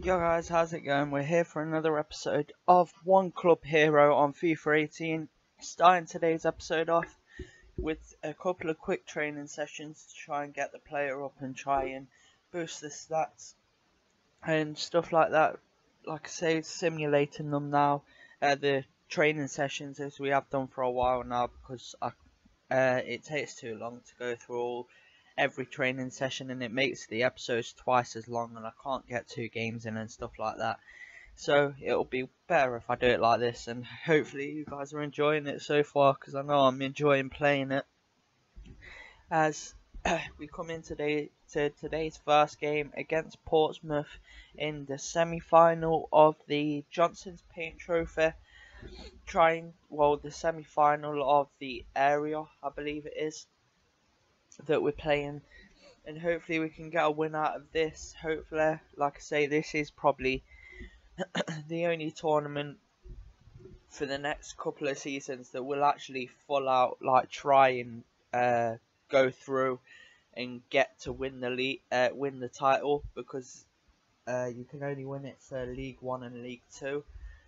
Yo guys, how's it going? We're here for another episode of One Club Hero on FIFA 18. Starting today's episode off with a couple of quick training sessions to try and get the player up and try and boost the stats and stuff like that. Like I say, simulating them now, the training sessions as we have done for a while now, because it takes too long to go through every training session, and it makes the episodes twice as long, and I can't get 2 games in and stuff like that. So it'll be better if I do it like this, and hopefully you guys are enjoying it so far, because I know I'm enjoying playing it. As we come in today to today's first game against Portsmouth in the semi-final of the Johnson's Paint Trophy, the semi-final of the area, I believe it is, that we're playing, and hopefully we can get a win out of this. Hopefully, like I say, this is probably the only tournament for the next couple of seasons that will actually full out try and go through and get to win the league, win the title, because you can only win it for League 1 and League 2.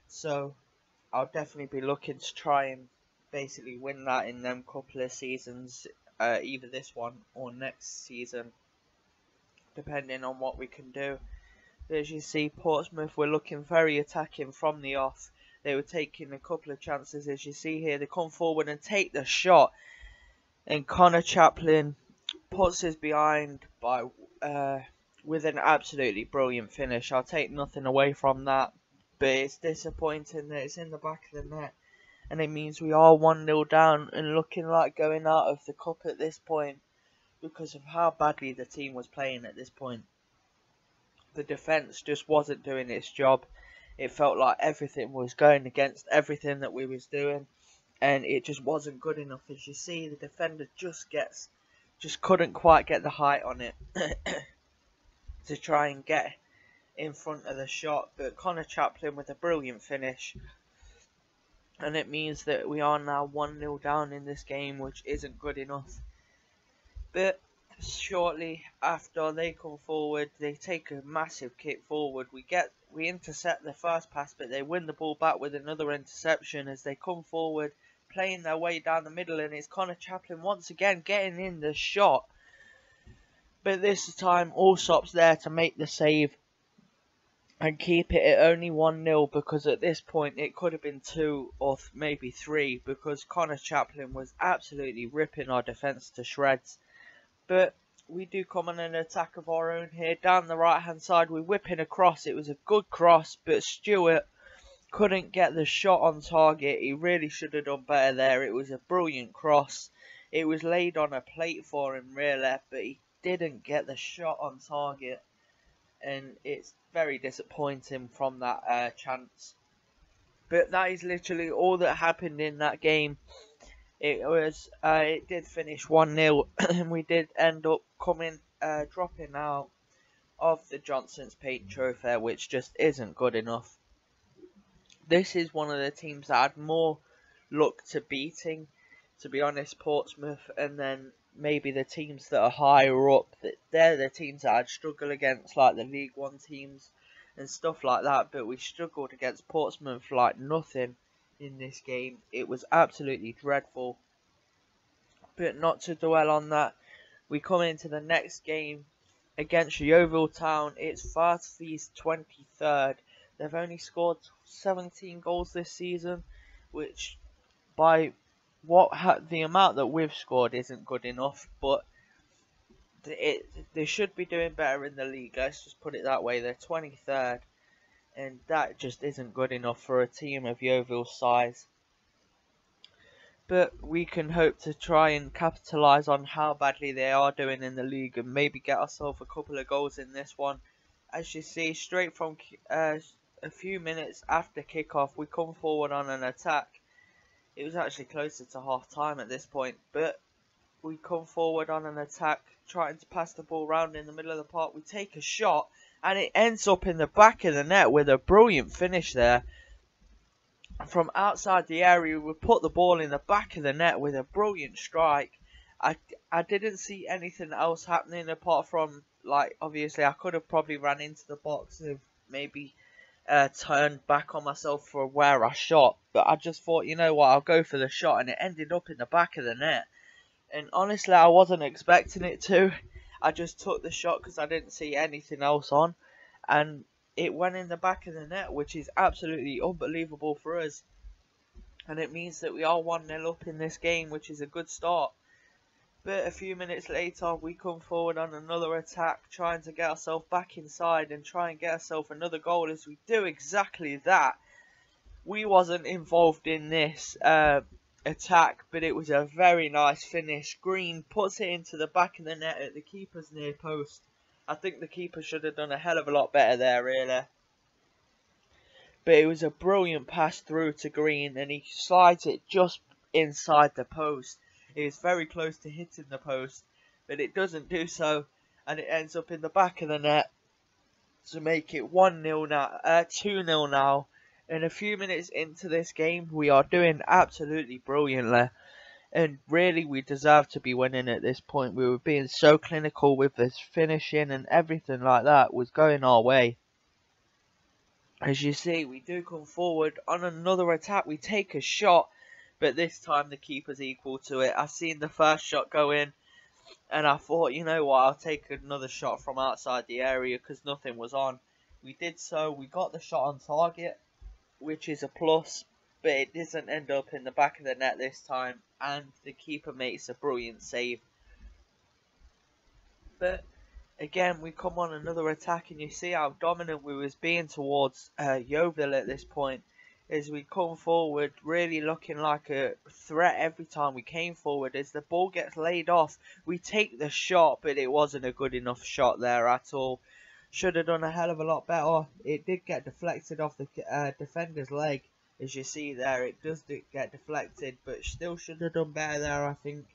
So I'll definitely be looking to try and basically win that in them couple of seasons, either this one or next season, depending on what we can do. As you see, Portsmouth were looking very attacking from the off. They were taking a couple of chances. As you see here, they come forward and take the shot, and Connor Chaplin puts us behind by with an absolutely brilliant finish. I'll take nothing away from that, but it's disappointing that it's in the back of the net, and it means we are 1-0 down and looking like going out of the cup at this point, because of how badly the team was playing at this point. The defence just wasn't doing its job. It felt like everything was going against everything that we was doing, and it just wasn't good enough. As you see, the defender just couldn't quite get the height on it to try and get in front of the shot. But Connor Chaplin with a brilliant finish, and it means that we are now 1-0 down in this game, which isn't good enough. But shortly after they come forward, they take a massive kick forward. We intercept the first pass, but they win the ball back with another interception as they come forward, playing their way down the middle, and it's Connor Chaplin once again getting in the shot. But this time, Allsop's there to make the save and keep it at only 1-0, because at this point it could have been 2 or maybe 3, because Connor Chaplin was absolutely ripping our defence to shreds. But we do come on an attack of our own here. Down the right hand side, we're whipping across. It was a good cross, but Stewart couldn't get the shot on target. He really should have done better there. It was a brilliant cross. It was laid on a plate for him really, but he didn't get the shot on target, and it's very disappointing from that chance. But that is literally all that happened in that game. It did finish 1-0, and we did end up dropping out of the Johnson's Paint Trophy, which just isn't good enough. This is one of the teams that had more luck to beating, to be honest, Portsmouth, and then maybe the teams that are higher up, they're the teams that I'd struggle against, like the League 1 teams and stuff like that. But we struggled against Portsmouth like nothing in this game. It was absolutely dreadful. But not to dwell on that, we come into the next game against Yeovil Town. It's Farsley's 23rd. They've only scored 17 goals this season, which by the amount that we've scored isn't good enough, but they should be doing better in the league. Let's just put it that way. They're 23rd, and that just isn't good enough for a team of Yeovil's size. But we can hope to try and capitalise on how badly they are doing in the league and maybe get ourselves a couple of goals in this one. As you see, straight from a few minutes after kickoff, we come forward on an attack. It was actually closer to half time at this point, but we come forward on an attack, trying to pass the ball round in the middle of the park. We take a shot, and it ends up in the back of the net with a brilliant finish there. From outside the area, we put the ball in the back of the net with a brilliant strike. I didn't see anything else happening apart from, like, obviously I could have probably ran into the box of maybe turned back on myself for where I shot. But I just thought, you know what, I'll go for the shot, and it ended up in the back of the net. And honestly, I wasn't expecting it to. I just took the shot because I didn't see anything else on, and it went in the back of the net, which is absolutely unbelievable for us. And it means that we are 1-0 up in this game, which is a good start. But a few minutes later, we come forward on another attack, trying to get ourselves back inside and try and get ourselves another goal. As we do exactly that, we wasn't involved in this attack, but it was a very nice finish. Green puts it into the back of the net at the keeper's near post. I think the keeper should have done a hell of a lot better there, really. But it was a brilliant pass through to Green, and he slides it just inside the post. It is very close to hitting the post, but it doesn't do so, and it ends up in the back of the net to make it 1-0 now, 2-0 now. And a few minutes into this game, we are doing absolutely brilliantly, and really we deserve to be winning at this point. We were being so clinical with this finishing, and everything like that was going our way. As you see, we do come forward on another attack. We take a shot, but this time the keeper's equal to it. I seen the first shot go in, and I thought, you know what, I'll take another shot from outside the area because nothing was on. We did so. We got the shot on target, which is a plus, but it doesn't end up in the back of the net this time, and the keeper makes a brilliant save. But again, we come on another attack, and you see how dominant we was being towards Yeovil at this point. As we come forward, really looking like a threat every time we came forward. As the ball gets laid off, we take the shot, but it wasn't a good enough shot there at all. Should have done a hell of a lot better. It did get deflected off the defender's leg. As you see there, it does get deflected, but still should have done better there, I think.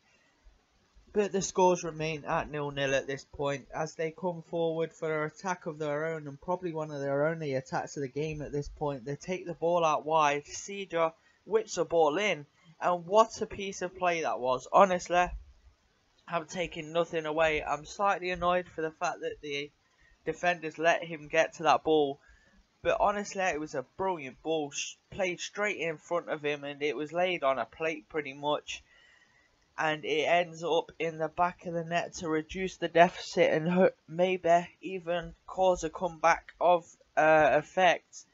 But the scores remain at 0-0 at this point, as they come forward for an attack of their own, and probably one of their only attacks of the game at this point. They take the ball out wide, Seedra whips the ball in, and what a piece of play that was. Honestly, I'm taking nothing away. I'm slightly annoyed for the fact that the defenders let him get to that ball, but honestly, it was a brilliant ball, played straight in front of him, and it was laid on a plate pretty much. And it ends up in the back of the net to reduce the deficit and maybe even cause a comeback of effect.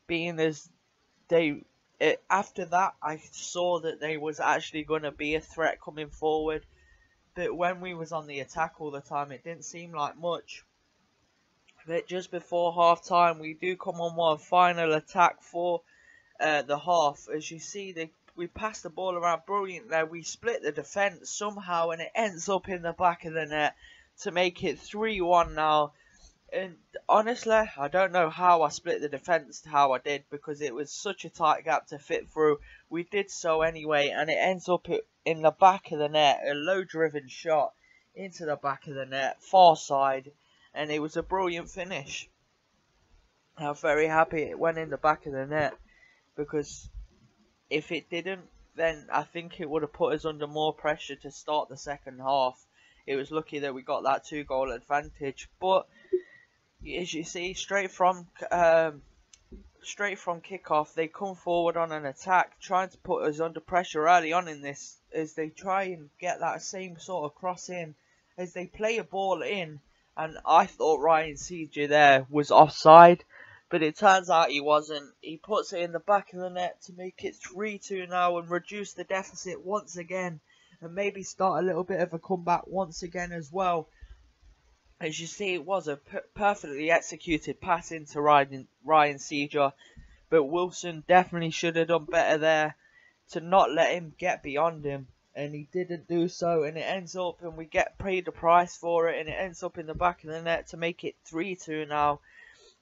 Being as after that, I saw that there was actually going to be a threat coming forward. But when we was on the attack all the time, it didn't seem like much. But just before half time, we do come on one final attack for the half. As you see, we pass the ball around brilliantly. We split the defence somehow, and it ends up in the back of the net to make it 3-1 now. And honestly, I don't know how I split the defence how I did, because it was such a tight gap to fit through. We did so anyway, and it ends up in the back of the net. A low-driven shot into the back of the net, far side, and it was a brilliant finish. I'm very happy it went in the back of the net, because if it didn't, then I think it would have put us under more pressure to start the second half. It was lucky that we got that 2-goal advantage. But as you see, straight from kickoff, they come forward on an attack, trying to put us under pressure early on in this, as they try and get that same sort of cross in, as they play a ball in. And I thought Ryan Seedra there was offside, but it turns out he wasn't. He puts it in the back of the net to make it 3-2 now and reduce the deficit once again, and maybe start a little bit of a comeback once again as well. As you see, it was a perfectly executed pass into Ryan Seedra, but Wilson definitely should have done better there to not let him get beyond him, and he didn't do so, and it ends up, and we get paid the price for it, and it ends up in the back of the net to make it 3-2 now.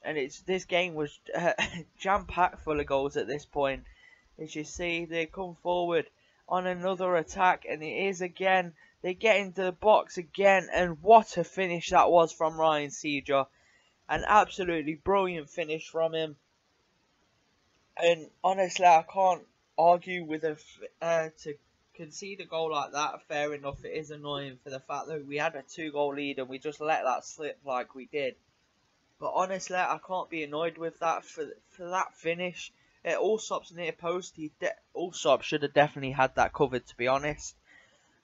And this game was jam-packed full of goals at this point. As you see, they come forward on another attack, and it is again, they get into the box again, and what a finish that was from Ryan Seedra. An absolutely brilliant finish from him. And honestly, I can't argue with to concede a goal like that. Fair enough, it is annoying for the fact that we had a 2-goal lead and we just let that slip like we did. But honestly, I can't be annoyed with that for that finish. Allsop's near post. Allsop should have definitely had that covered, to be honest.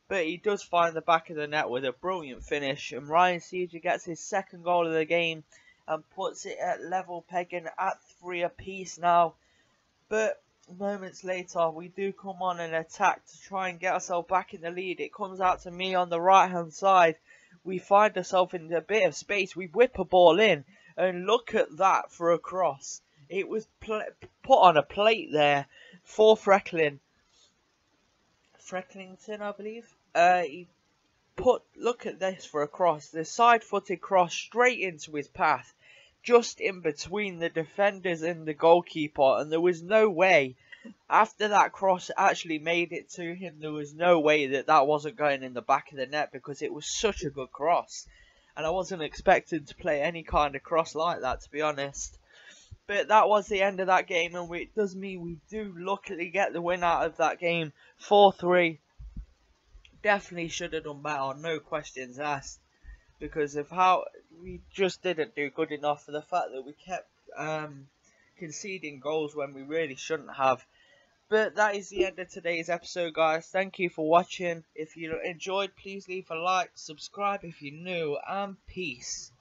But he does find the back of the net with a brilliant finish, and Ryan Seeger gets his second goal of the game and puts it at level pegging at 3 apiece now. But moments later, we do come on an attack to try and get ourselves back in the lead. It comes out to me on the right hand side. We find ourselves in a bit of space. We whip a ball in, and look at that for a cross. It was put on a plate there for Frecklington, I believe. Look at this for a cross. The side-footed cross straight into his path, just in between the defenders and the goalkeeper, and there was no way, after that cross actually made it to him, there was no way that that wasn't going in the back of the net, because it was such a good cross, and I wasn't expecting to play any kind of cross like that, to be honest. But that was the end of that game, and it does mean we do luckily get the win out of that game, 4-3. Definitely should have done better, no questions asked, because of how we just didn't do good enough, for the fact that we kept conceding goals when we really shouldn't have. But that is the end of today's episode, guys. Thank you for watching. If you enjoyed, please leave a like, subscribe if you're new, and peace.